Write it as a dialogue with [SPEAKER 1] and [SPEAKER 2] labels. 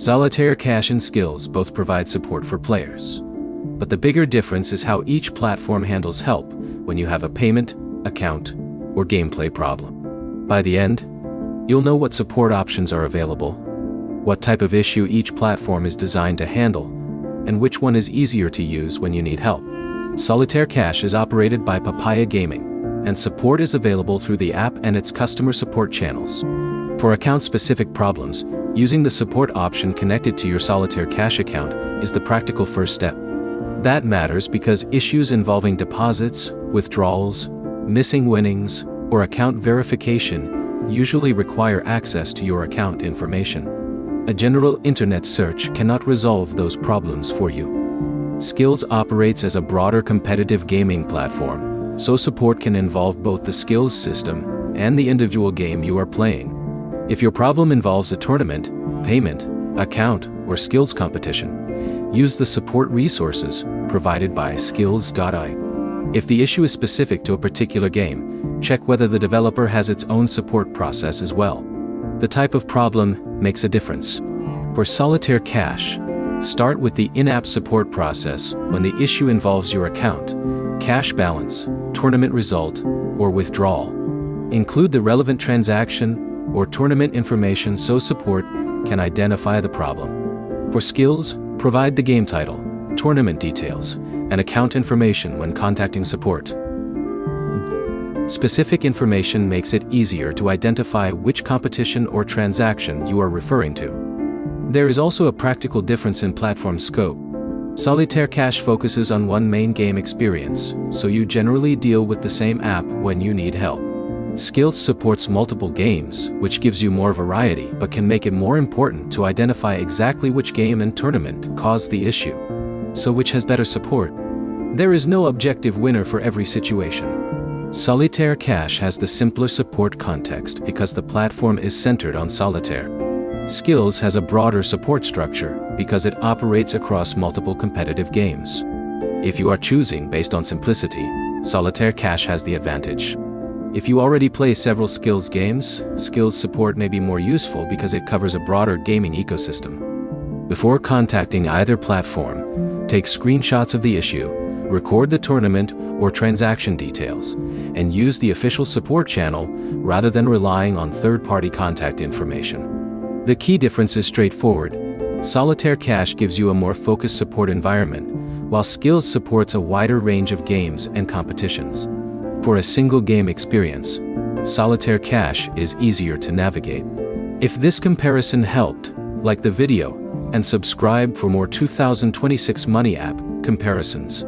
[SPEAKER 1] Solitaire Cash and Skillz both provide support for players. But the bigger difference is how each platform handles help when you have a payment, account, or gameplay problem. By the end, you'll know what support options are available, what type of issue each platform is designed to handle, and which one is easier to use when you need help. Solitaire Cash is operated by Papaya Gaming, and support is available through the app and its customer support channels. For account-specific problems, using the support option connected to your Solitaire Cash account is the practical first step. That matters because issues involving deposits, withdrawals, missing winnings, or account verification usually require access to your account information. A general internet search cannot resolve those problems for you. Skillz operates as a broader competitive gaming platform, so support can involve both the Skillz system and the individual game you are playing. If your problem involves a tournament, payment, account, or skills competition, use the support resources provided by Skillz.ai. If the issue is specific to a particular game, check whether the developer has its own support process as well. The type of problem makes a difference. For Solitaire Cash, start with the in-app support process when the issue involves your account, cash balance, tournament result, or withdrawal. Include the relevant transaction or tournament information so support can identify the problem. For Skillz, provide the game title, tournament details, and account information when contacting support. Specific information makes it easier to identify which competition or transaction you are referring to. There is also a practical difference in platform scope. Solitaire Cash focuses on one main game experience, so you generally deal with the same app when you need help. Skillz supports multiple games, which gives you more variety but can make it more important to identify exactly which game and tournament caused the issue. So which has better support? There is no objective winner for every situation. Solitaire Cash has the simpler support context because the platform is centered on Solitaire. Skillz has a broader support structure because it operates across multiple competitive games. If you are choosing based on simplicity, Solitaire Cash has the advantage. If you already play several Skillz games, Skillz support may be more useful because it covers a broader gaming ecosystem. Before contacting either platform, take screenshots of the issue, record the tournament or transaction details, and use the official support channel rather than relying on third-party contact information. The key difference is straightforward. Solitaire Cash gives you a more focused support environment, while Skillz supports a wider range of games and competitions. For a single game experience, Solitaire Cash is easier to navigate. If this comparison helped, like the video and subscribe for more 2026 Money app comparisons.